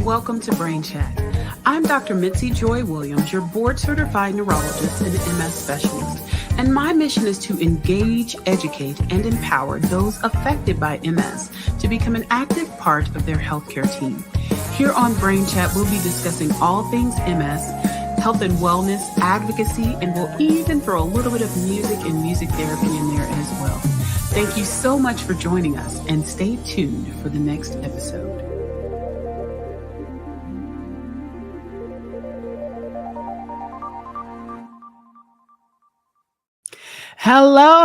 welcome to Brain Chat. I'm Dr. Mitzi Joy Williams, your board-certified neurologist and MS specialist, and my mission is to engage, educate, and empower those affected by MS to become an active part of their healthcare team. Here on Brain Chat, we'll be discussing all things MS, health and wellness, advocacy, and we'll even throw a little bit of music and music therapy in there as well. Thank you so much for joining us, and stay tuned for the next episode. Hello.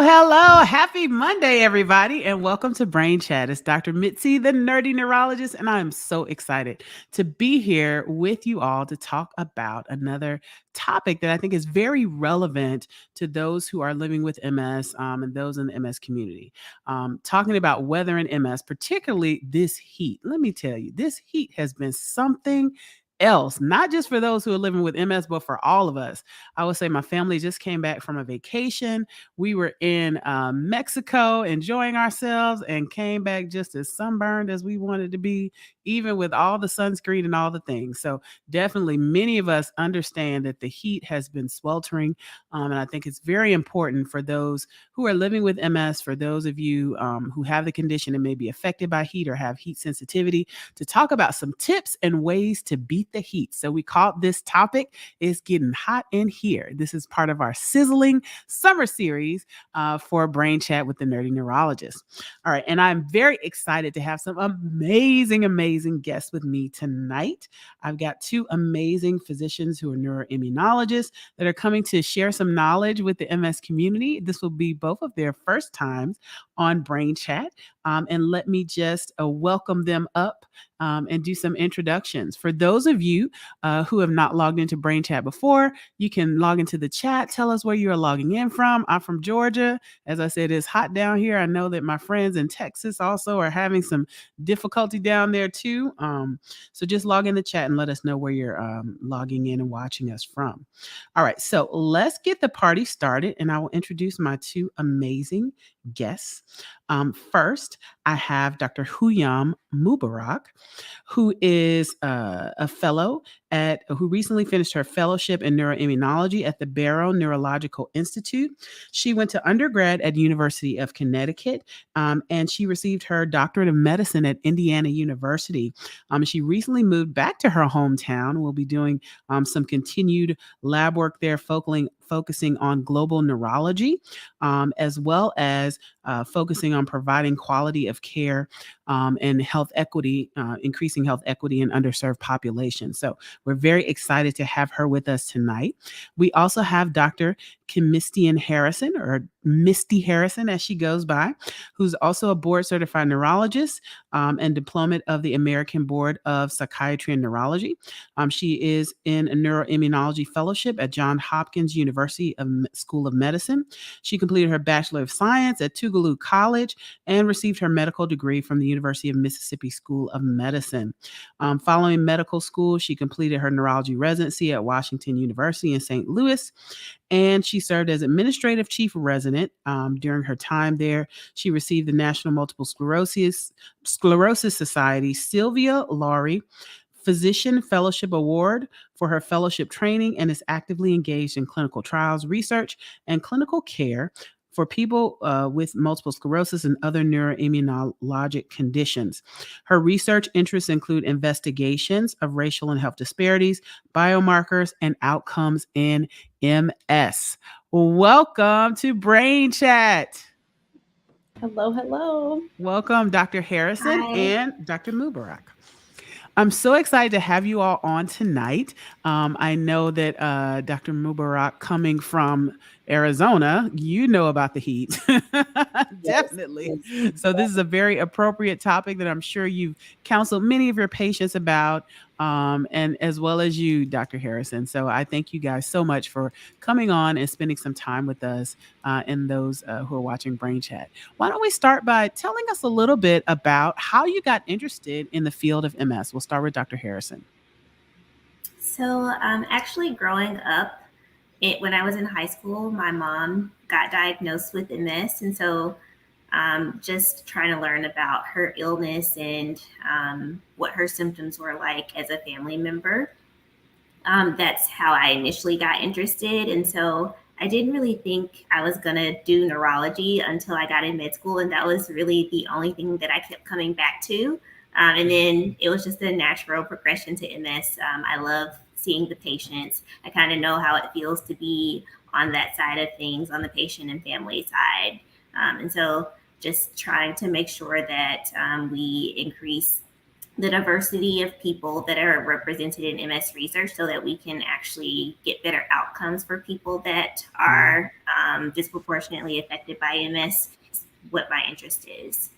Happy Monday, everybody, and welcome to Brain Chat. It's Dr. Mitzi, the nerdy neurologist, and I am so excited to be here with you all to talk about another topic that I think is very relevant to those who are living with MS and those in the MS community. Talking about weather and MS, particularly this heat. Let me tell you, this heat has been something else, not just for those who are living with MS, but for all of us. I would say my family just came back from a vacation. We were in Mexico enjoying ourselves and came back just as sunburned as we wanted to be, even with all the sunscreen and all the things. So definitely many of us understand that the heat has been sweltering. And I think it's very important for those who are living with MS, for those of you who have the condition and may be affected by heat or have heat sensitivity, to talk about some tips and ways to beat the heat. So we call this topic, It's Getting Hot in Here. This is part of our sizzling summer series for Brain Chat with the Nerdy Neurologist. All right. And I'm very excited to have some amazing guests with me tonight. I've got two amazing physicians who are neuroimmunologists that are coming to share some knowledge with the MS community. This will be both of their first times on Brain Chat. And let me just welcome them up and do some introductions. For those of you who have not logged into Brain Chat before, you can log into the chat. Tell us where you are logging in from. I'm from Georgia. As I said, it's hot down here. I know that my friends in Texas also are having some difficulty down there too. So just log in the chat and let us know where you're logging in and watching us from. All right, so let's get the party started, and I will introduce my two amazing guests. First, I have Dr. Huyam Mubarak, who is a fellow who recently finished her fellowship in neuroimmunology at the Barrow Neurological Institute. She went to undergrad at University of Connecticut, and she received her doctorate of medicine at Indiana University. She recently moved back to her hometown. We'll be doing some continued lab work there, focusing on global neurology, as well as focusing on providing quality of care and health equity, increasing health equity in underserved populations. So we're very excited to have her with us tonight. We also have Dr. Kimistian Harrison, or Misty Harrison as she goes by, who's also a board certified neurologist and diplomate of the American Board of Psychiatry and Neurology. She is in a neuroimmunology fellowship at Johns Hopkins University School of Medicine. She completed her Bachelor of Science at Tougaloo College and received her medical degree from the University of Mississippi School of Medicine. Following medical school, she completed her neurology residency at Washington University in St. Louis, and she served as administrative chief resident. During her time there, she received the National Multiple Sclerosis Society Sylvia Laurie Physician Fellowship Award for her fellowship training, and is actively engaged in clinical trials, research, and clinical care for people with multiple sclerosis and other neuroimmunologic conditions. Her research interests include investigations of racial and health disparities, biomarkers, and outcomes in MS. Welcome to Brain Chat. Hello. Welcome, Dr. Harrison. Hi. And Dr. Mubarak. I'm so excited to have you all on tonight. I know that Dr. Mubarak, coming from Arizona, you know about the heat. Definitely. Yes. So this is a very appropriate topic that I'm sure you've counseled many of your patients about, and as well as you, Dr. Harrison. So I thank you guys so much for coming on and spending some time with us and those who are watching Brain Chat. Why don't we start by telling us a little bit about how you got interested in the field of MS? We'll start with Dr. Harrison. So actually growing up, when I was in high school, my mom got diagnosed with MS. And so just trying to learn about her illness and what her symptoms were like as a family member. That's how I initially got interested. And so I didn't really think I was going to do neurology until I got in med school. And that was really the only thing that I kept coming back to. And then it was just a natural progression to MS. I love seeing the patients. I kind of know how it feels to be on that side of things, on the patient and family side. And so just trying to make sure that we increase the diversity of people that are represented in MS research so that we can actually get better outcomes for people that Mhm. are disproportionately affected by MS, what my interest is.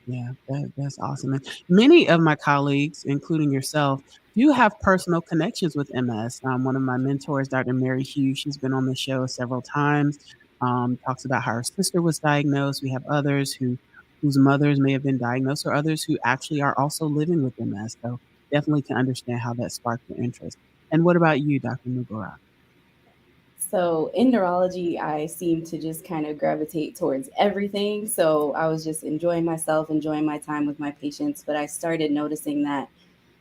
Yeah, that's awesome, and many of my colleagues, including yourself, do have personal connections with MS. One of my mentors, Dr. Mary Hughes, she's been on the show several times, talks about how her sister was diagnosed. We have others whose mothers may have been diagnosed or others who actually are also living with MS, so definitely can understand how that sparked your interest. And what about you, Dr. Mugara? So in neurology, I seem to just kind of gravitate towards everything. So I was just enjoying myself, enjoying my time with my patients. But I started noticing that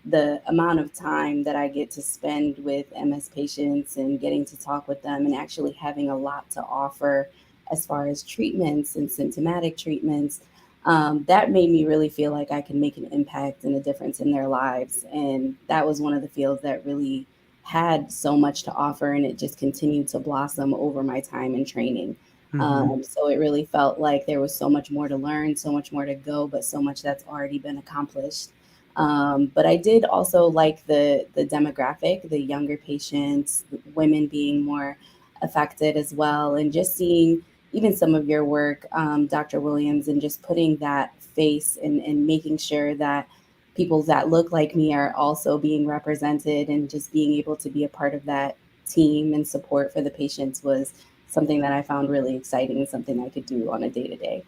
the amount of time that I get to spend with MS patients and getting to talk with them and actually having a lot to offer as far as treatments and symptomatic treatments, that made me really feel like I can make an impact and a difference in their lives. And that was one of the fields that really had so much to offer, and it just continued to blossom over my time in training. Mhm. So it really felt like there was so much more to learn, so much more to go, but so much that's already been accomplished. But I did also like the demographic, the younger patients, women being more affected as well, and just seeing even some of your work, Dr. Williams, and just putting that face and making sure that people that look like me are also being represented and just being able to be a part of that team and support for the patients was something that I found really exciting and something I could do on a day to day.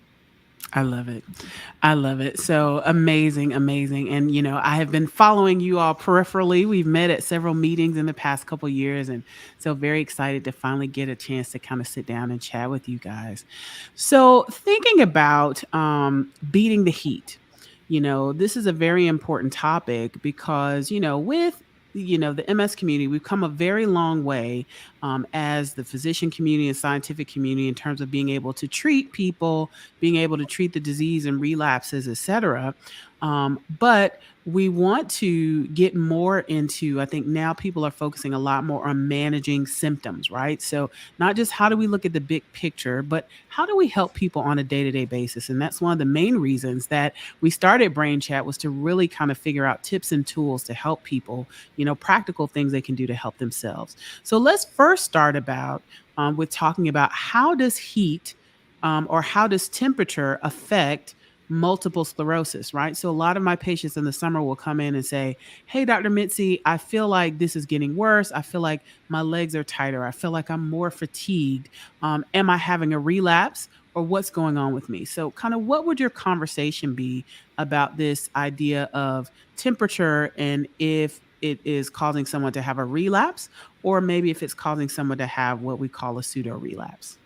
I love it. I love it. So amazing, amazing. And I have been following you all peripherally. We've met at several meetings in the past couple years, and so very excited to finally get a chance to kind of sit down and chat with you guys. So thinking about beating the heat, this is a very important topic because with the MS community, we've come a very long way as the physician community and scientific community in terms of being able to treat people, being able to treat the disease and relapses, et cetera. But we want to get more into, I think now people are focusing a lot more on managing symptoms, right? So, not just how do we look at the big picture, but how do we help people on a day to day basis? And that's one of the main reasons that we started Brain Chat was to really kind of figure out tips and tools to help people, practical things they can do to help themselves. So, let's first start about with talking about how does heat or how does temperature affect multiple sclerosis, right? So a lot of my patients in the summer will come in and say, "Hey, Dr. Mitzi, I feel like this is getting worse. I feel like my legs are tighter. I feel like I'm more fatigued. Am I having a relapse or what's going on with me?" So, kind of what would your conversation be about this idea of temperature and if it is causing someone to have a relapse or maybe if it's causing someone to have what we call a pseudo relapse?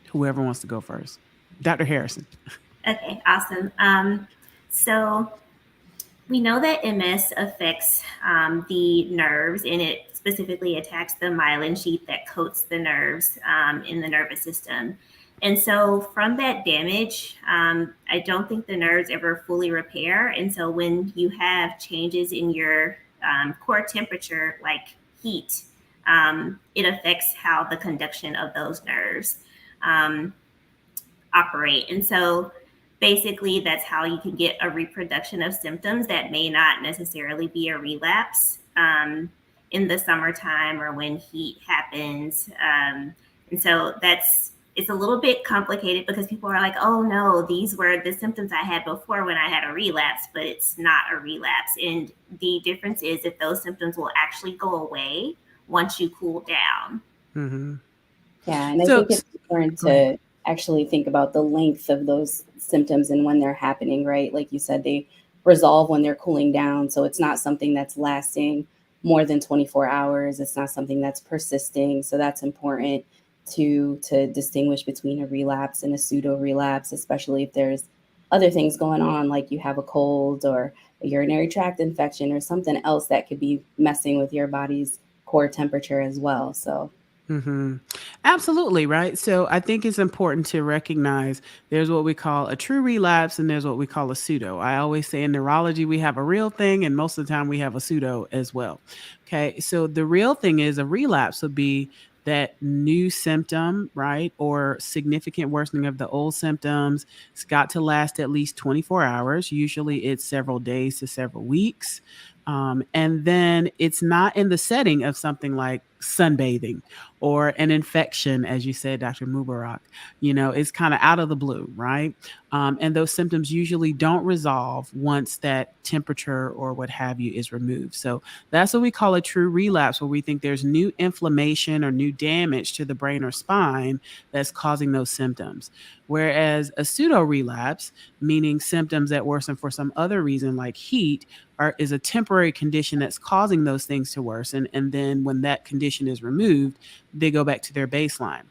Whoever wants to go first. Dr. Harrison. Okay, awesome. So we know that MS affects the nerves, and it specifically attacks the myelin sheath that coats the nerves in the nervous system. And so, from that damage, I don't think the nerves ever fully repair. And so, when you have changes in your core temperature, like heat, it affects how the conduction of those nerves. Um, operate. And so basically, that's how you can get a reproduction of symptoms that may not necessarily be a relapse in the summertime or when heat happens. And so it's a little bit complicated because people are like, oh no, these were the symptoms I had before when I had a relapse, but it's not a relapse. And the difference is if those symptoms will actually go away once you cool down. Mhm. Yeah, and I So think it's important go ahead. to actually think about the length of those symptoms and when they're happening, right? Like you said, they resolve when they're cooling down. So it's not something that's lasting more than 24 hours. It's not something that's persisting. So that's important. to distinguish between a relapse and a pseudo relapse, especially if there's other things going on, like you have a cold or a urinary tract infection or something else that could be messing with your body's core temperature as well. So Mhm. Absolutely, right? So I think it's important to recognize there's what we call a true relapse and there's what we call a pseudo. I always say in neurology, we have a real thing, and most of the time we have a pseudo as well. Okay. So the real thing is a relapse would be that new symptom, right? Or significant worsening of the old symptoms. It's got to last at least 24 hours. Usually it's several days to several weeks. And then it's not in the setting of something like sunbathing or an infection, as you said, Dr. Mubarak. It's kind of out of the blue, right? And those symptoms usually don't resolve once that temperature or what have you is removed. So that's what we call a true relapse, where we think there's new inflammation or new damage to the brain or spine that's causing those symptoms. Whereas a pseudo relapse, meaning symptoms that worsen for some other reason like heat, is a temporary condition that's causing those things to worsen. And then when that condition is removed, they go back to their baseline.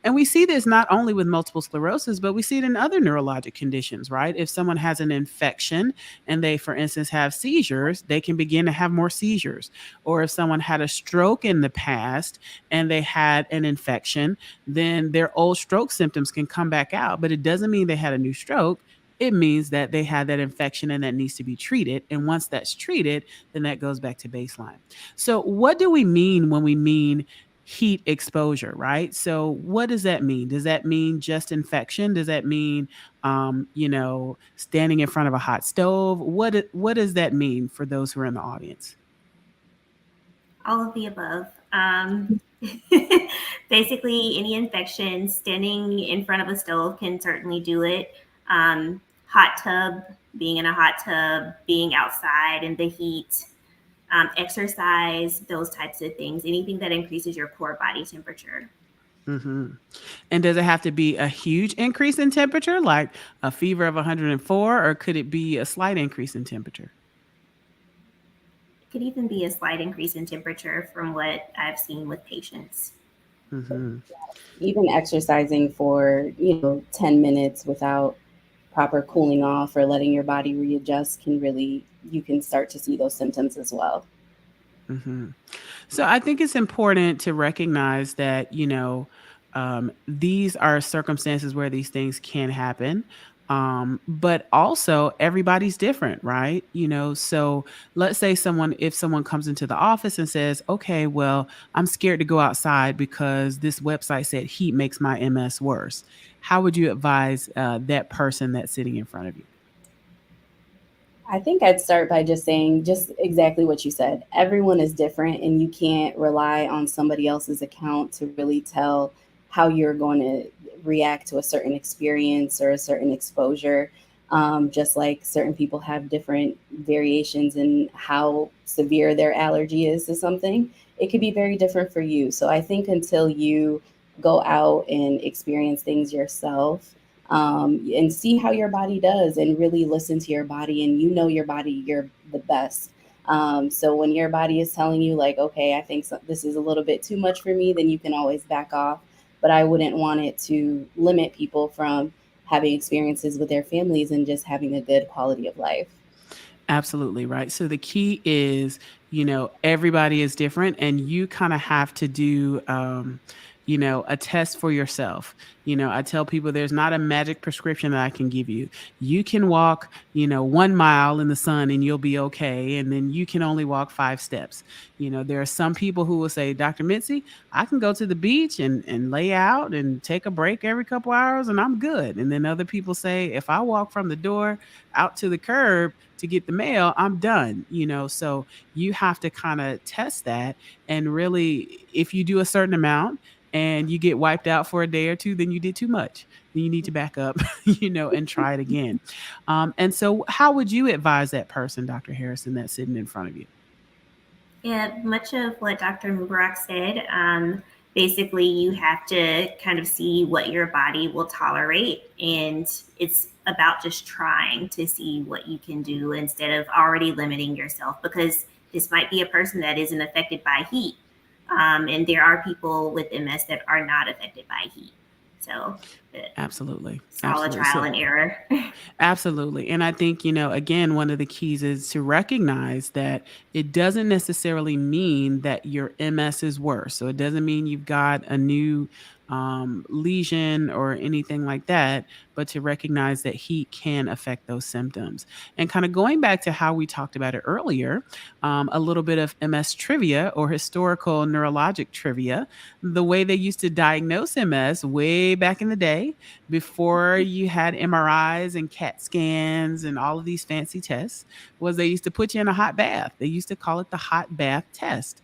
And we see this not only with multiple sclerosis, but we see it in other neurologic conditions, right? If someone has an infection and they, for instance, have seizures, they can begin to have more seizures. Or if someone had a stroke in the past and they had an infection, then their old stroke symptoms can come back out. But it doesn't mean they had a new stroke. It means that they had that infection and that needs to be treated. And once that's treated, then that goes back to baseline. So, what do we mean when we mean heat exposure, right? So, what does that mean? Does that mean just infection? Does that mean, standing in front of a hot stove? What does that mean for those who are in the audience? All of the above. Basically, any infection, standing in front of a stove can certainly do it. Hot tub, being in a hot tub, being outside in the heat, exercise, those types of things, anything that increases your core body temperature. Hmm. And does it have to be a huge increase in temperature, like a fever of 104, or could it be a slight increase in temperature? It could even be a slight increase in temperature from what I've seen with patients. Hmm. even exercising for 10 minutes without proper cooling off or letting your body readjust can really, you can start to see those symptoms as well. Hmm. So I think it's important to recognize that, these are circumstances where these things can happen. But also everybody's different, right? So let's say if someone comes into the office and says, okay, well, I'm scared to go outside because this website said heat makes my MS worse. How would you advise that person that's sitting in front of you? I think I'd start by just saying just exactly what you said. Everyone is different, and you can't rely on somebody else's account to really tell how you're going to react to a certain experience or a certain exposure. Just like certain people have different variations in how severe their allergy is to something, it could be very different for you. So I think until you go out and experience things yourself, and see how your body does and really listen to your body, and your body, you're the best. So when your body is telling you like, okay, I think this is a little bit too much for me, then you can always back off. But I wouldn't want it to limit people from having experiences with their families and just having a good quality of life. Absolutely, right? So the key is, everybody is different and you kind of have to do a test for yourself. I tell people there's not a magic prescription that I can give you. You can walk, 1 mile in the sun and you'll be okay, and then you can only walk 5 steps. There are some people who will say, "Dr. Mitzi, I can go to the beach and lay out and take a break every couple hours and I'm good." And then other people say, "If I walk from the door out to the curb to get the mail, I'm done." So you have to kind of test that. And really, if you do a certain amount and you get wiped out for a day or two, then you did too much. Then you need to back up, and try it again. And so, how would you advise that person, Dr. Harrison, that's sitting in front of you? Yeah, much of what Dr. Mubarak said. Basically, you have to kind of see what your body will tolerate, and it's about just trying to see what you can do instead of already limiting yourself, because this might be a person that isn't affected by heat. And there are people with MS that are not affected by heat. So Absolutely. it's all a Absolutely. trial So and error. absolutely. And I think, again, one of the keys is to recognize that it doesn't necessarily mean that your MS is worse. So it doesn't mean you've got a new lesion or anything like that, but to recognize that heat can affect those symptoms. And kind of going back to how we talked about it earlier, a little bit of MS trivia or historical neurologic trivia. The way they used to diagnose MS way back in the day, before you had MRIs and CAT scans and all of these fancy tests, was they used to put you in a hot bath. They used to call it the hot bath test.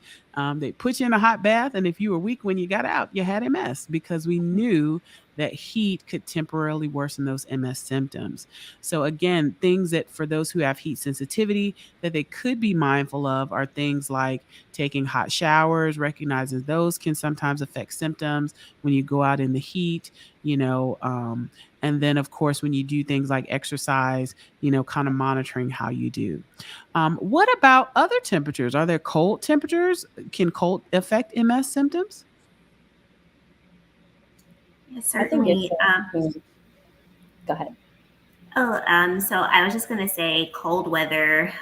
They put you in a hot bath, and if you were weak when you got out, you had MS, because we knew that heat could temporarily worsen those MS symptoms. So again, things that for those who have heat sensitivity that they could be mindful of are things like taking hot showers, recognizing those can sometimes affect symptoms when you go out in the heat, you know um, and then of course when you do things like exercise, kind of monitoring how you do. What about other temperatures? Are there cold temperatures? Can cold affect MS symptoms? Yeah, I think it's certainly. go ahead. So I was just going to say cold weather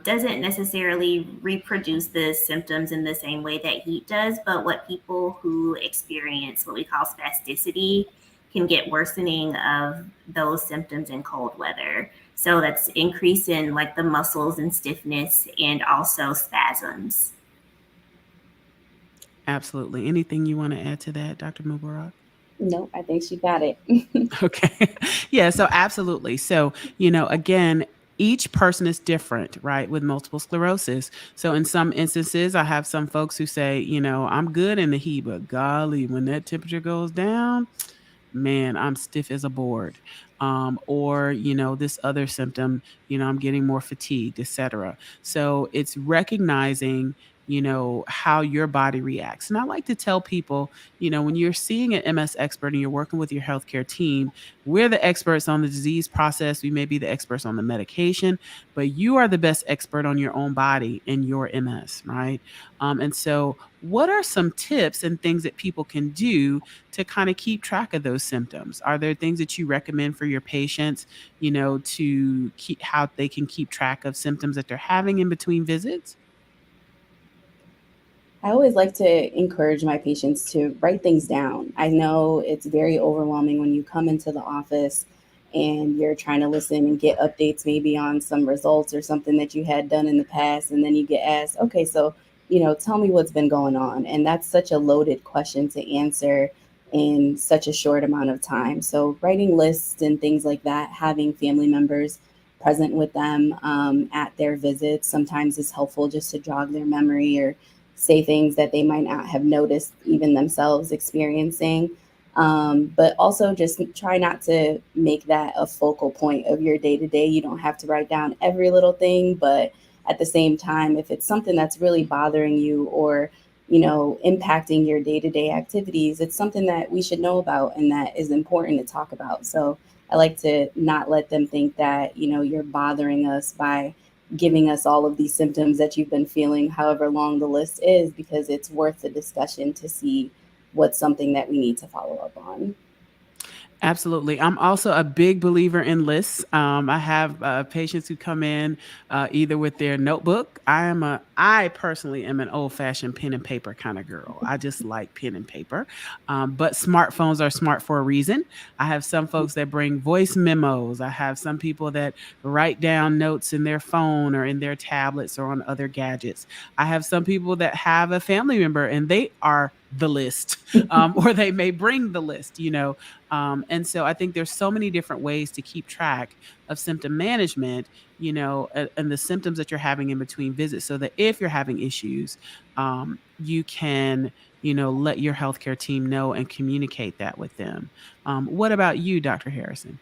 doesn't necessarily reproduce the symptoms in the same way that heat does, but what people who experience what we call spasticity can get worsening of those symptoms in cold weather. So that's increase in like the muscles and stiffness and also spasms. Absolutely. Anything you want to add to that, Dr. Mubarak? No, I think she got it. Okay. Yeah, so absolutely. So, again, each person is different, right, with multiple sclerosis. So, in some instances, I have some folks who say, I'm good in the heat, but golly, when that temperature goes down, man, I'm stiff as a board. Or, this other symptom, I'm getting more fatigued, etc. So it's recognizing, how your body reacts. And I like to tell people, when you're seeing an MS expert and you're working with your healthcare team, we're the experts on the disease process. We may be the experts on the medication, but you are the best expert on your own body and your MS, right? And so, what are some tips and things that people can do to kind of keep track of those symptoms? Are there things that you recommend for your patients, to keep how they can keep track of symptoms that they're having in between visits? I always like to encourage my patients to write things down. I know it's very overwhelming when you come into the office and you're trying to listen and get updates maybe on some results or something that you had done in the past. And then you get asked, okay, so, tell me what's been going on. And that's such a loaded question to answer in such a short amount of time. So, writing lists and things like that, having family members present with them at their visits sometimes is helpful just to jog their memory or say things that they might not have noticed even themselves experiencing. But also just try not to make that a focal point of your day to day. You don't have to write down every little thing, but at the same time, if it's something that's really bothering you or impacting your day to day activities, it's something that we should know about and that is important to talk about. So I like to not let them think that, you're bothering us by giving us all of these symptoms that you've been feeling, however long the list is, because it's worth the discussion to see what's something that we need to follow up on. Absolutely. I'm also a big believer in lists. I have patients who come in either with their notebook. I personally am an old fashioned pen and paper kind of girl. I just like pen and paper. But smartphones are smart for a reason. I have some folks that bring voice memos. I have some people that write down notes in their phone or in their tablets or on other gadgets. I have some people that have a family member and they are the list, or they may bring the list, and so I think there's so many different ways to keep track of symptom management, and the symptoms that you're having in between visits, so that if you're having issues, you can, let your healthcare team know and communicate that with them. What about you, Dr. Harrison?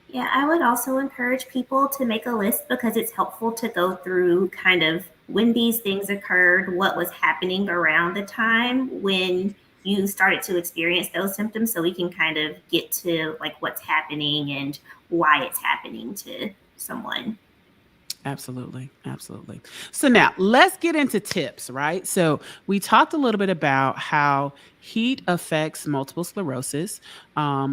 Yeah, I would also encourage people to make a list because it's helpful to go through kind of when these things occurred, what was happening around the time when you started to experience those symptoms so we can kind of get to like what's happening and why it's happening to someone. Absolutely. Absolutely. So now let's get into tips, right? So we talked a little bit about how heat affects multiple sclerosis.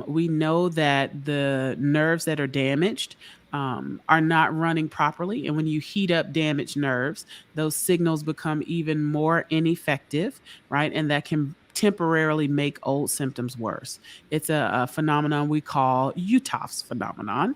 We know that the nerves that are damaged are not running properly. And when you heat up damaged nerves, those signals become even more ineffective, right? And that can temporarily make old symptoms worse. It's a phenomenon we call Uthoff's phenomenon,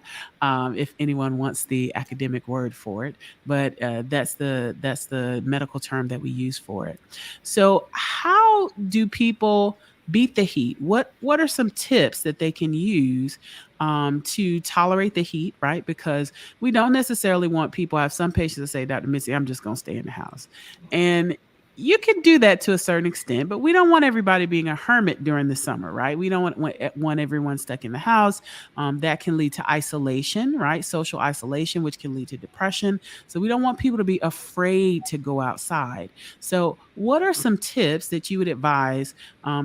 if anyone wants the academic word for it. But that's the medical term that we use for it. So, how do people beat the heat? What are some tips that they can use to tolerate the heat? Right, because we don't necessarily want people. I have some patients that say, "Dr. Missy, I'm just going to stay in the house," and you can do that to a certain extent, but we don't want everybody being a hermit during the summer, right? We don't want everyone stuck in the house. That can lead to isolation, right? Social isolation, which can lead to depression. So we don't want people to be afraid to go outside. So, what are some tips that you would advise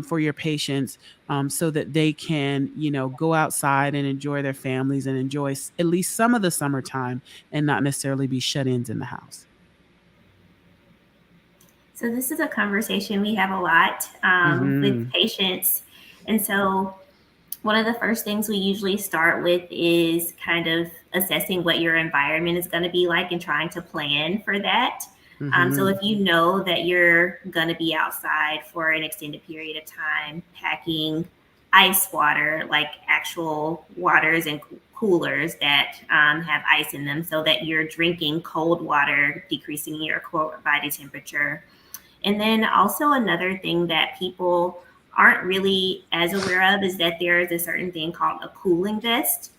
for your patients so that they can, go outside and enjoy their families and enjoy at least some of the summertime and not necessarily be shut ins in the house? So this is a conversation we have a lot with Hmm. patients. And so one of the first things we usually start with is kind of assessing what your environment is going to be like and trying to plan for that. So Hmm. if you know that you're going to be outside for an extended period of time, packing ice water, like actual waters and coolers that have ice in them, so that you're drinking cold water, decreasing your core body temperature. And then also another thing that people aren't really as aware of is that there is a certain thing called a cooling vest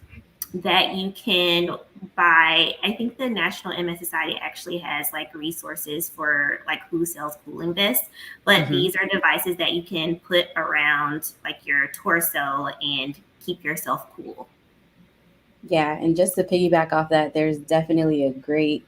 that you can buy. I think the National MS Society actually has like resources for like who sells cooling vests, but Hmm. these are devices that you can put around like your torso and keep yourself cool. Yeah, and just to piggyback off that, there's definitely a great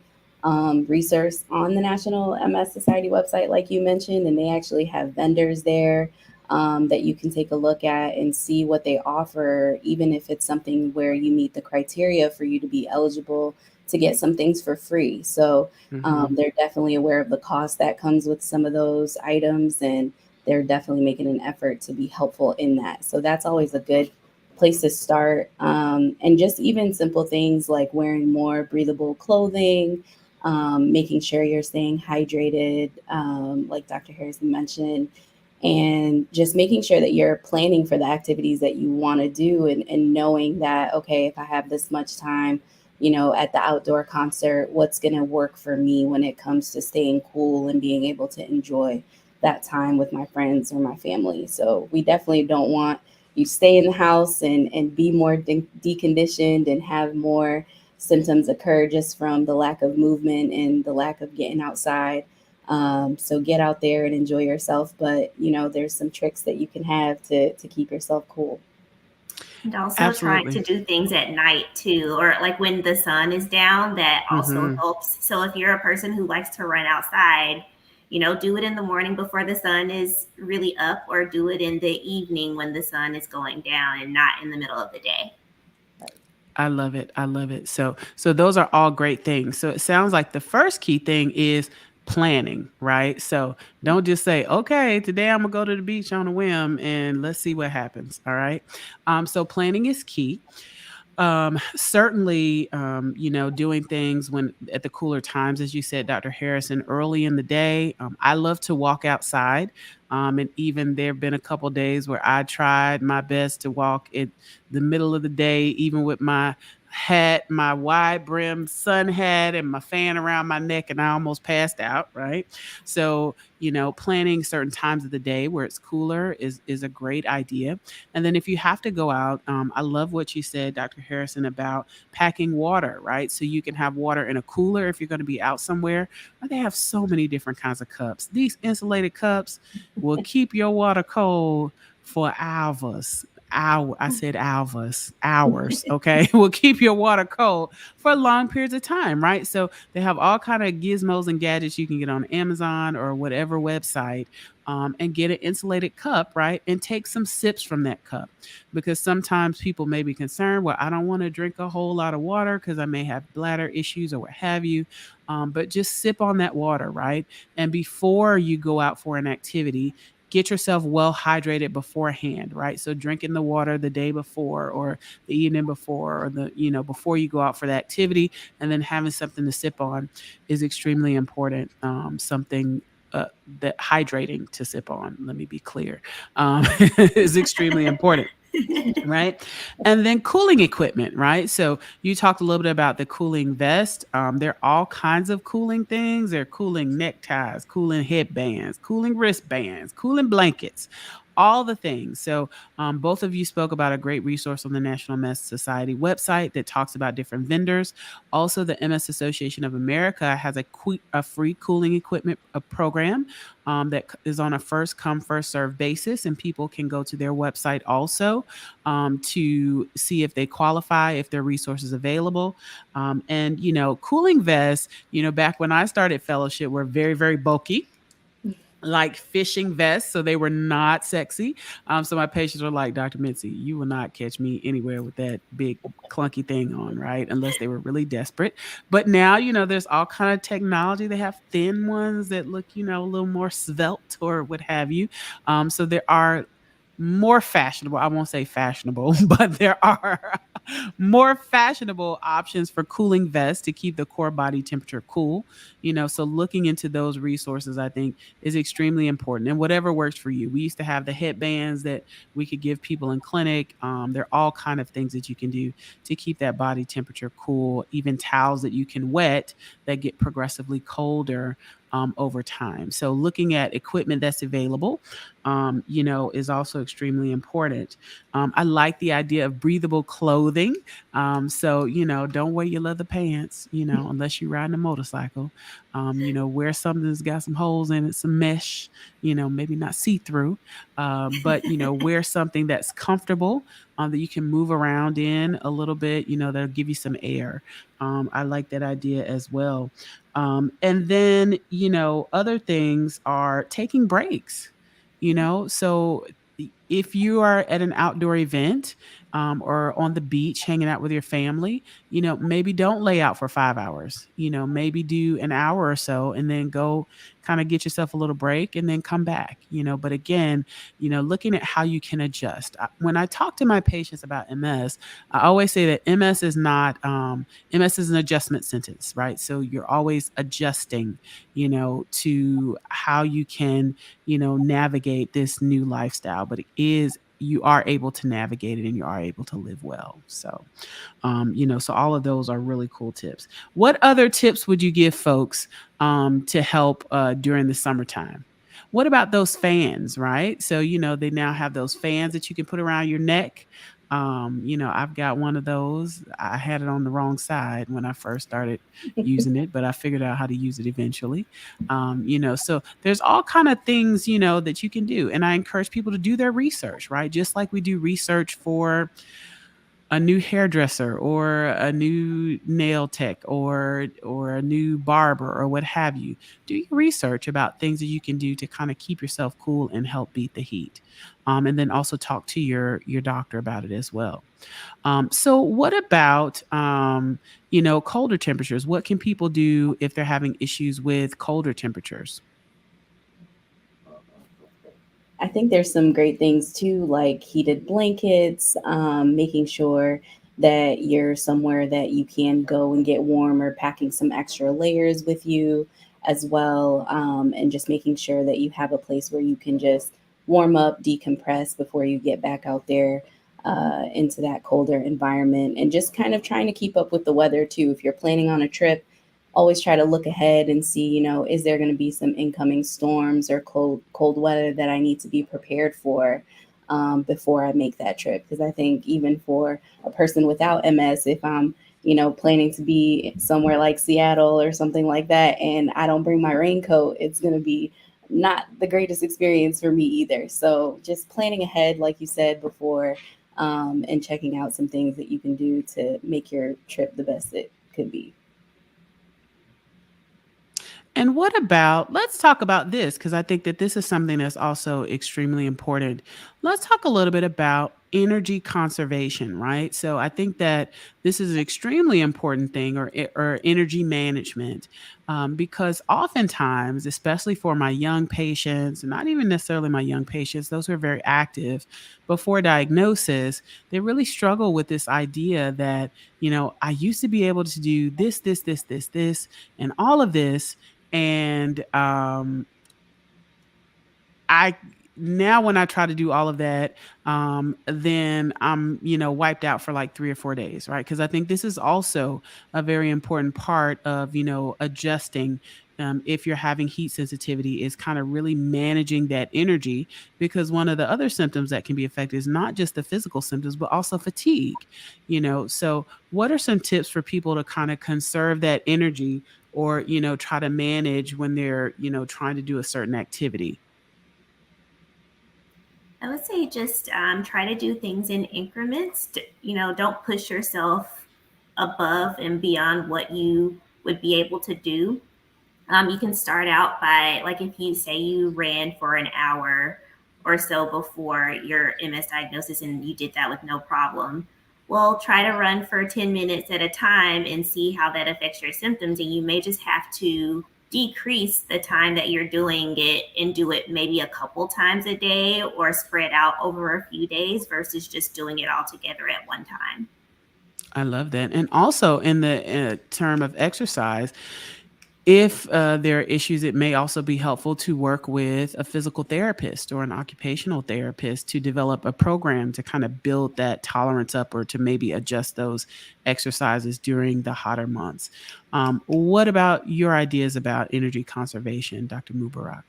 resource on the National MS Society website, like you mentioned, and they actually have vendors there that you can take a look at and see what they offer, even if it's something where you meet the criteria for you to be eligible to get some things for free. So Hmm. they're definitely aware of the cost that comes with some of those items, and they're definitely making an effort to be helpful in that. So that's always a good place to start. And just even simple things like wearing more breathable clothing, making sure you're staying hydrated, like Dr. Harrison mentioned, and just making sure that you're planning for the activities that you want to do, and knowing that, okay, if I have this much time, at the outdoor concert, what's going to work for me when it comes to staying cool and being able to enjoy that time with my friends or my family. So we definitely don't want you stay in the house and be more deconditioned and have more symptoms occur just from the lack of movement and the lack of getting outside. So get out there and enjoy yourself, but there's some tricks that you can have to keep yourself cool. And also trying to Absolutely. do things at night too, or like when the sun is down, that also Hmm. helps. So if you're a person who likes to run outside, do it in the morning before the sun is really up, or do it in the evening when the sun is going down and not in the middle of the day. I love it. I love it. So those are all great things. So it sounds like the first key thing is planning, right? So don't just say, "Okay, today I'm gonna go to the beach on a whim and let's see what happens." All right. So planning is key. Certainly, doing things when at the cooler times, as you said, Dr. Harrison, early in the day. I love to walk outside. And even there have been a couple days where I tried my best to walk in the middle of the day, even with my hat, my wide brimmed sun hat, and my fan around my neck, and I almost passed out, right? So, planning certain times of the day where it's cooler is a great idea. And then if you have to go out, I love what you said, Dr. Harrison, about packing water, right? So you can have water in a cooler if you're going to be out somewhere. But they have so many different kinds of cups. These insulated cups will keep your water cold for hours. I said hours. Okay, will keep your water cold for long periods of time, right? So they have all kind of gizmos and gadgets you can get on Amazon or whatever website and get an insulated cup, right? And take some sips from that cup, because sometimes people may be concerned, well, I don't want to drink a whole lot of water because I may have bladder issues or what have you. But just sip on that water, right? And before you go out for an activity, get yourself well hydrated beforehand, right? So drinking the water the day before or the evening before, or before you go out for the activity, and then having something to sip on is extremely important. Something that hydrating to sip on, let me be clear, is extremely important. Right. And then cooling equipment, right? So you talked a little bit about the cooling vest. There are all kinds of cooling things. There are cooling neckties, cooling headbands, cooling wristbands, cooling blankets, all the things. So both of you spoke about a great resource on the National MS Society website that talks about different vendors. Also, the MS Association of America has a free cooling equipment program that is on a first come, first serve basis, and people can go to their website also to see if they qualify, if there are resources available. And, cooling vests, back when I started fellowship, were very, very bulky, like fishing vests, so they were not sexy. So my patients were like, Dr. Mitzi, you will not catch me anywhere with that big clunky thing on, right? Unless they were really desperate. But now, there's all kind of technology. They have thin ones that look, a little more svelte or what have you. So there are more fashionable, I won't say fashionable, but there are more fashionable options for cooling vests to keep the core body temperature cool. So looking into those resources, I think, is extremely important, and whatever works for you. We used to have the headbands that we could give people in clinic. There are all kind of things that you can do to keep that body temperature cool, even towels that you can wet that get progressively colder over time. So looking at equipment that's available, is also extremely important. I like the idea of breathable clothing. So, don't wear your leather pants, unless you're riding a motorcycle. Wear something that's got some holes in it, some mesh, maybe not see through, but, wear something that's comfortable, that you can move around in a little bit, that'll give you some air. I like that idea as well. And then, other things are taking breaks, so if you are at an outdoor event, or on the beach hanging out with your family, maybe don't lay out for 5 hours, maybe do an hour or so and then go kind of get yourself a little break and then come back, but again, looking at how you can adjust. When I talk to my patients about MS, I always say that MS is not, MS is an adjustment sentence, right? So you're always adjusting, to how you can, navigate this new lifestyle, but you are able to navigate it and you are able to live well. So, so all of those are really cool tips. What other tips would you give folks to help during the summertime? What about those fans, right? So, they now have those fans that you can put around your neck. I've got one of those. I had it on the wrong side when I first started using it, but I figured out how to use it eventually. So there's all kind of things, that you can do. And I encourage people to do their research, right? Just like we do research for a new hairdresser or a new nail tech or a new barber or what have you. Do your research about things that you can do to kind of keep yourself cool and help beat the heat. And then also talk to your doctor about it as well. So what about colder temperatures? What can people do if they're having issues with colder temperatures? I think there's some great things too, like heated blankets, making sure that you're somewhere that you can go and get warm, or packing some extra layers with you as well. And just making sure that you have a place where you can just warm up, decompress before you get back out there into that colder environment. And just kind of trying to keep up with the weather too. If you're planning on a trip, always try to look ahead and see, is there going to be some incoming storms or cold weather that I need to be prepared for before I make that trip. Because I think even for a person without MS, if I'm, planning to be somewhere like Seattle or something like that, and I don't bring my raincoat, it's going to be not the greatest experience for me either. So just planning ahead, like you said before, and checking out some things that you can do to make your trip the best it could be. And what about, let's talk about this because I think that this is something that's also extremely important. Let's talk a little bit about energy conservation, right? So I think that this is an extremely important thing, or energy management, because oftentimes, especially for my young patients, and not even necessarily my young patients, those who are very active before diagnosis, they really struggle with this idea that, I used to be able to do this, and all of this, and I now when I try to do all of that, then I'm, wiped out for like 3 or 4 days, right? Because I think this is also a very important part of, adjusting. If you're having heat sensitivity, is kind of really managing that energy, because one of the other symptoms that can be affected is not just the physical symptoms, but also fatigue. So what are some tips for people to kind of conserve that energy, or try to manage when they're trying to do a certain activity? I would say just try to do things in increments. Don't push yourself above and beyond what you would be able to do. You can start out by, like, if you say you ran for an hour or so before your MS diagnosis and you did that with no problem. Well, try to run for 10 minutes at a time and see how that affects your symptoms. And you may just have to decrease the time that you're doing it and do it maybe a couple times a day or spread out over a few days versus just doing it all together at one time. I love that. And also, in the term of exercise, if there are issues, it may also be helpful to work with a physical therapist or an occupational therapist to develop a program to kind of build that tolerance up, or to maybe adjust those exercises during the hotter months. What about your ideas about energy conservation, Dr. Mubarak?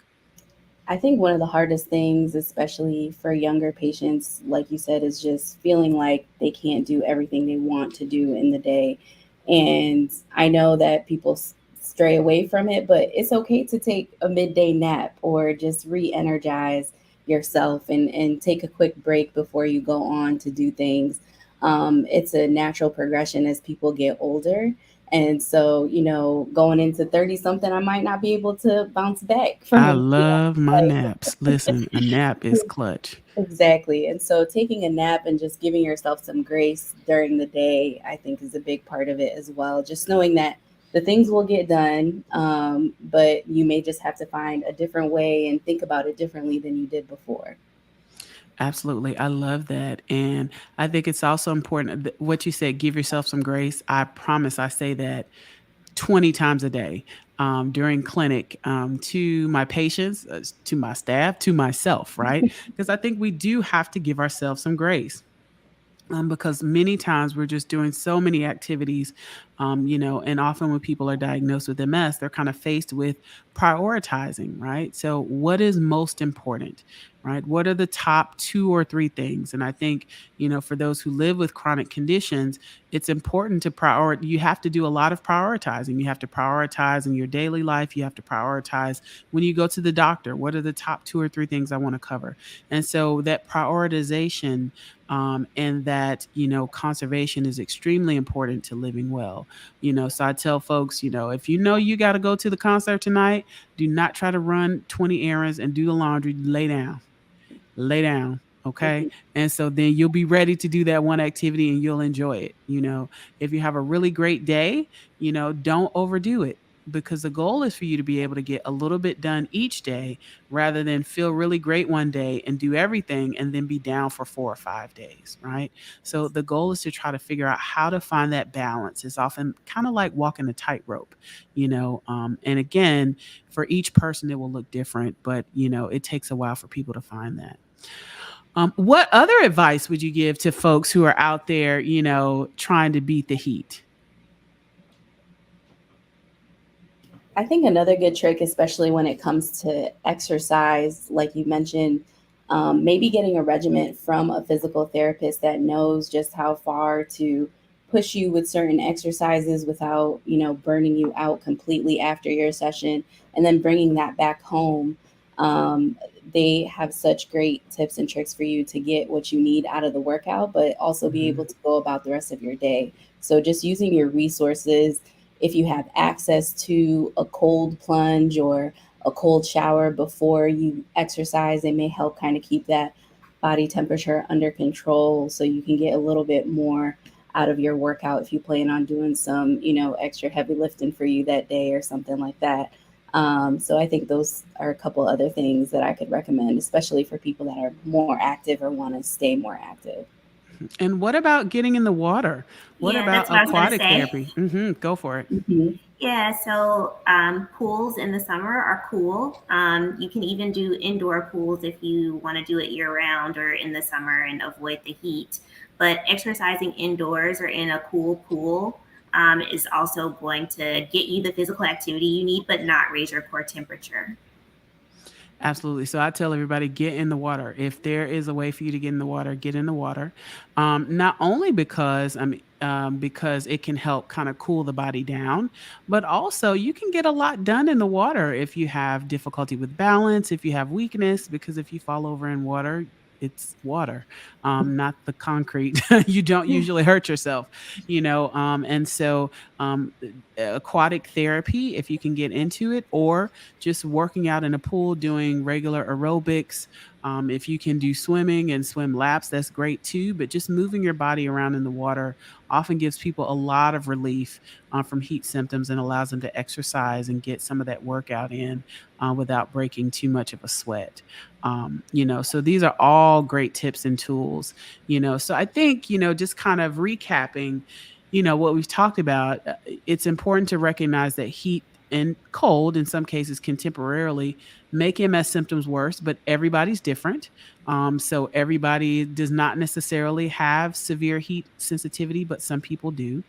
I think one of the hardest things, especially for younger patients, like you said, is just feeling like they can't do everything they want to do in the day. And I know that people stray away from it, but it's okay to take a midday nap or just re energize yourself and take a quick break before you go on to do things. It's a natural progression as people get older. And so, going into 30 something, I might not be able to bounce back I from, love my naps. Listen, a nap is clutch. exactly. And so taking a nap and just giving yourself some grace during the day, I think is a big part of it as well. Just knowing that the things will get done, but you may just have to find a different way and think about it differently than you did before. Absolutely. I love that. And I think it's also important what you said, give yourself some grace. I promise I say that 20 times a day, during clinic, to my patients, to my staff, to myself, right? Because I think we do have to give ourselves some grace. Because many times we're just doing so many activities, and often when people are diagnosed with MS, they're kind of faced with prioritizing, right? So, what is most important, right? What are the top 2 or 3 things? And I think, for those who live with chronic conditions, it's important to prioritize. You have to do a lot of prioritizing. You have to prioritize in your daily life. You have to prioritize when you go to the doctor. What are the top 2 or 3 things I want to cover? And so, that prioritization, and that conservation is extremely important to living well. So I tell folks, if you got to go to the concert tonight, do not try to run 20 errands and do the laundry. Lay down. Okay. Mhm. And so then you'll be ready to do that one activity and you'll enjoy it. If you have a really great day, don't overdo it, because the goal is for you to be able to get a little bit done each day, rather than feel really great one day and do everything and then be down for 4 or 5 days. Right. So the goal is to try to figure out how to find that balance. It's often kind of like walking a tightrope, and again, for each person, it will look different, but it takes a while for people to find that. What other advice would you give to folks who are out there, trying to beat the heat? I think another good trick, especially when it comes to exercise, like you mentioned, maybe getting a regimen from a physical therapist that knows just how far to push you with certain exercises without, burning you out completely after your session, and then bringing that back home. Um, they have such great tips and tricks for you to get what you need out of the workout, but also be Mhm. able to go about the rest of your day. So just using your resources if you have access to a cold plunge or a cold shower before you exercise, it may help kind of keep that body temperature under control so you can get a little bit more out of your workout if you plan on doing some, extra heavy lifting for you that day or something like that. So I think those are a couple other things that I could recommend, especially for people that are more active or want to stay more active. And what about getting in the water? What Yeah, about that's what I was going to aquatic say. therapy? Go for it. Hmm. Yeah, so pools in the summer are cool. You can even do indoor pools if you want to do it year round or in the summer and avoid the heat. But exercising indoors or in a cool pool is also going to get you the physical activity you need, but not raise your core temperature. Absolutely. So I tell everybody, get in the water. If there is a way for you to get in the water, get in the water. Not only because it can help kind of cool the body down, but also you can get a lot done in the water if you have difficulty with balance, if you have weakness, because if you fall over in water, it's water, not the concrete. You don't usually hurt yourself, and so aquatic therapy, if you can get into it, or just working out in a pool, doing regular aerobics. If you can do swimming and swim laps, that's great too. But just moving your body around in the water often gives people a lot of relief from heat symptoms and allows them to exercise and get some of that workout in without breaking too much of a sweat. So these are all great tips and tools. So I think, just kind of recapping, what we've talked about, it's important to recognize that heat and cold in some cases can temporarily make MS symptoms worse, but everybody's different. So everybody does not necessarily have severe heat sensitivity, but some people do.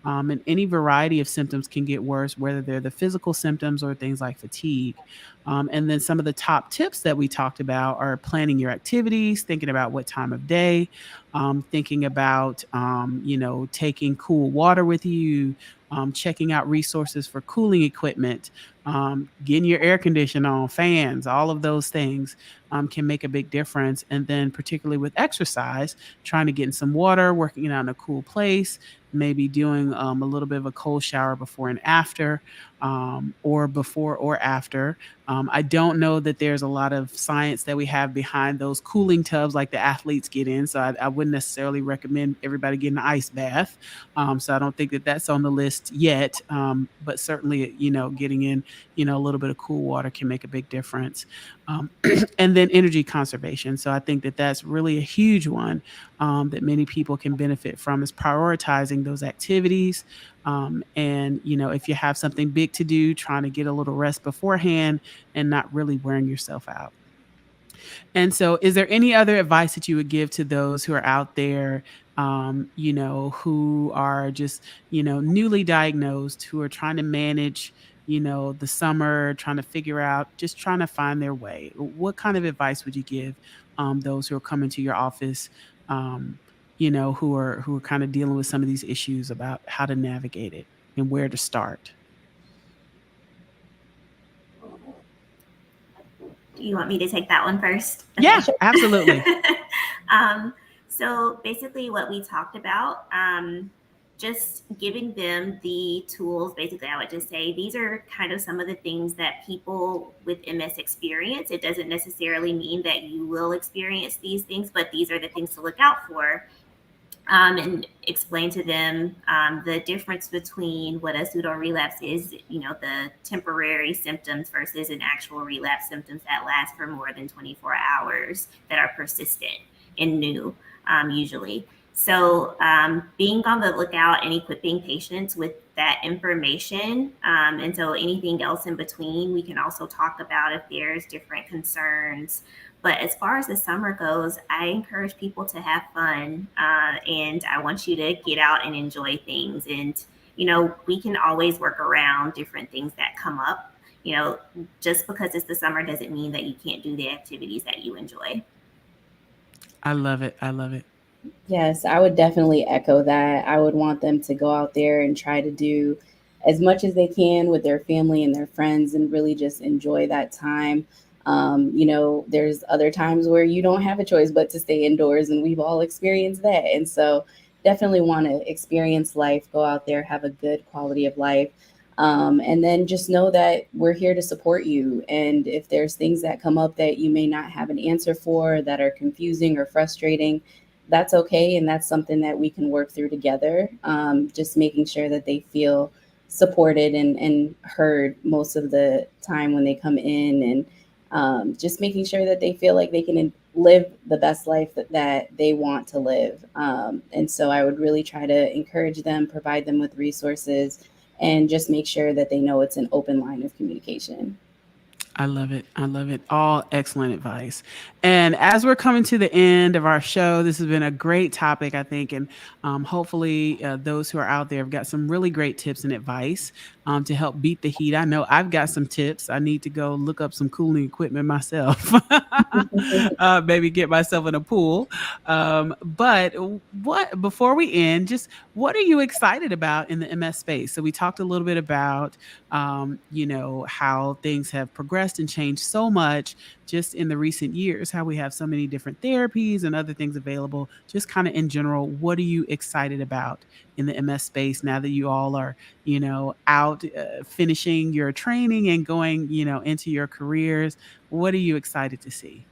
And any variety of symptoms can get worse, whether they're the physical symptoms or things like fatigue. And then some of the top tips that we talked about are planning your activities, thinking about what time of day, thinking about, taking cool water with you, checking out resources for cooling equipment, getting your air conditioner on, fans, all of those things can make a big difference. And then, particularly with exercise, trying to get in some water, working out in a cool place, maybe doing a little bit of a cold shower before and after, or before or after. I don't know that there's a lot of science that we have behind those cooling tubs like the athletes get in. So I wouldn't necessarily recommend everybody getting an ice bath. So I don't think that that's on the list yet. But certainly, getting in, a little bit of cool water can make a big difference. Um, and then energy conservation. So I think that that's really a huge one that many people can benefit from, is prioritizing those activities. And, if you have something big to do, trying to get a little rest beforehand and not really wearing yourself out. And so, is there any other advice that you would give to those who are out there, who are just, newly diagnosed, who are trying to manage, the summer, trying to figure out, just trying to find their way? What kind of advice would you give those who are coming to your office, who are kind of dealing with some of these issues about how to navigate it and where to start? Do you want me to take that one first? Yeah, Okay. absolutely. um, so basically, what we talked about, just giving them the tools. Basically, I would just say these are kind of some of the things that people with MS experience. It doesn't necessarily mean that you will experience these things, but these are the things to look out for. And explain to them the difference between what a pseudo relapse is, the temporary symptoms versus an actual relapse, symptoms that last for more than 24 hours that are persistent and new, usually. So, being on the lookout and equipping patients with that information. And so, anything else in between, we can also talk about if there's different concerns. But as far as the summer goes, I encourage people to have fun. And I want you to get out and enjoy things. And, we can always work around different things that come up. Just because it's the summer doesn't mean that you can't do the activities that you enjoy. I love it. I love it. Yes, I would definitely echo that. I would want them to go out there and try to do as much as they can with their family and their friends and really just enjoy that time. There's other times where you don't have a choice but to stay indoors, and we've all experienced that. And so, definitely want to experience life, go out there, have a good quality of life. And then just know that we're here to support you. And if there's things that come up that you may not have an answer for, that are confusing or frustrating, that's okay. And that's something that we can work through together. Just making sure that they feel supported and heard most of the time when they come in, and just making sure that they feel like they can live the best life that they want to live. And so I would really try to encourage them, provide them with resources, and just make sure that they know it's an open line of communication. I love it. I love it. All excellent advice. And as we're coming to the end of our show, this has been a great topic, I think. And hopefully, those who are out there have got some really great tips and advice to help beat the heat. I know I've got some tips. I need to go look up some cooling equipment myself, maybe get myself in a pool. But what, before we end, just what are you excited about in the MS space? So we talked a little bit about how things have progressed and changed so much just in the recent years, how we have so many different therapies and other things available. Just kind of in general, what are you excited about in the MS space now that you all are, out finishing your training and going, into your careers? What are you excited to see?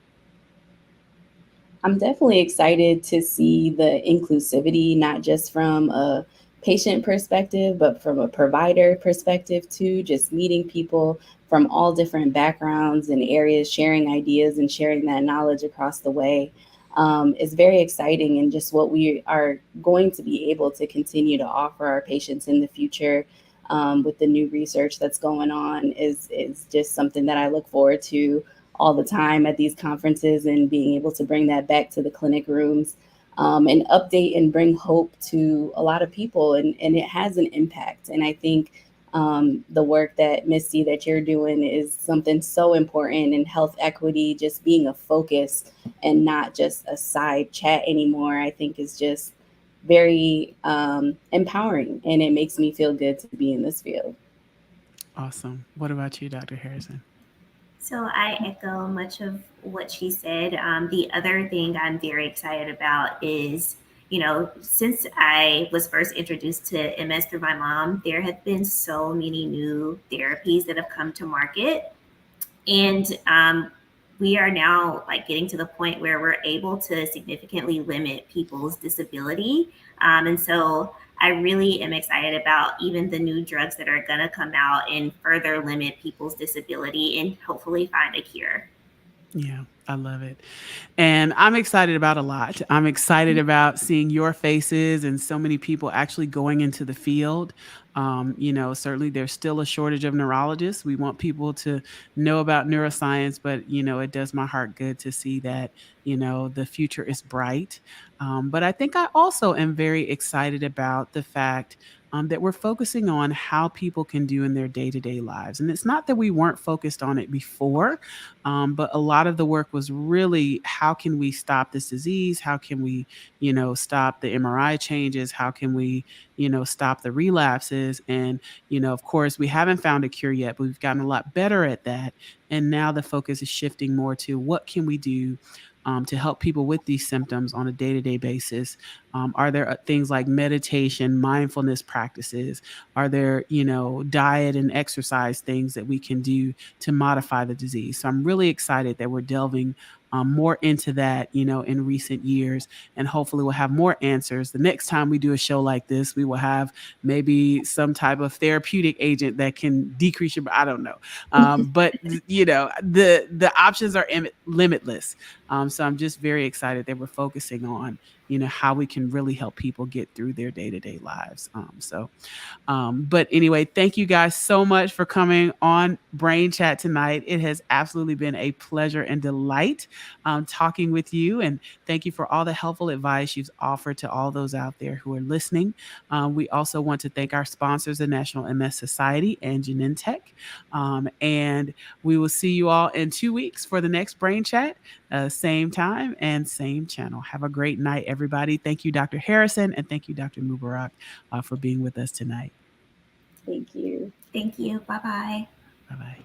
I'm definitely excited to see the inclusivity, not just from a patient perspective, but from a provider perspective too. Just meeting people from all different backgrounds and areas, sharing ideas and sharing that knowledge across the way is very exciting. And just what we are going to be able to continue to offer our patients in the future. With the new research that's going on is just something that I look forward to all the time at these conferences, and being able to bring that back to the clinic rooms, and update and bring hope to a lot of people. And it has an impact. And I think the work that Misty that you're doing is something so important, and health equity just being a focus and not just a side chat anymore, I think is just very empowering, and it makes me feel good to be in this field. Awesome. What about you, Dr. Harrison? So I echo much of what she said. The other thing I'm very excited about is, since I was first introduced to MS through my mom, there have been so many new therapies that have come to market. And we are now like getting to the point where we're able to significantly limit people's disability. And so I really am excited about even the new drugs that are going to come out and further limit people's disability and hopefully find a cure. Yeah, I love it. And I'm excited about a lot. I'm excited about seeing your faces and so many people actually going into the field. Certainly there's still a shortage of neurologists. We want people to know about neuroscience, but it does my heart good to see that, the future is bright. But I think I also am very excited about the fact that we're focusing on how people can do in their day to day lives. And it's not that we weren't focused on it before, but a lot of the work was really how can we stop this disease? How can we, stop the MRI changes? How can we, stop the relapses? And, of course, we haven't found a cure yet, but we've gotten a lot better at that. And now the focus is shifting more to what can we do to help people with these symptoms on a day to day basis? Are there things like meditation, mindfulness practices? Are there, diet and exercise things that we can do to modify the disease? So I'm really excited that we're delving more into that, in recent years. And hopefully we'll have more answers. The next time we do a show like this, we will have maybe some type of therapeutic agent that can decrease your, I don't know. But, the options are limitless. So I'm just very excited that we're focusing on, how we can really help people get through their day to day lives. But anyway, thank you guys so much for coming on Brain Chat tonight. It has absolutely been a pleasure and delight talking with you. And thank you for all the helpful advice you've offered to all those out there who are listening. We also want to thank our sponsors, the National MS Society and Genentech. And we will see you all in 2 weeks for the next Brain Chat, same time and same channel. Have a great night, everybody. Thank you, Dr. Harrison, and thank you, Dr. Mubarak, for being with us tonight. Thank you. Thank you. Bye bye. Bye bye.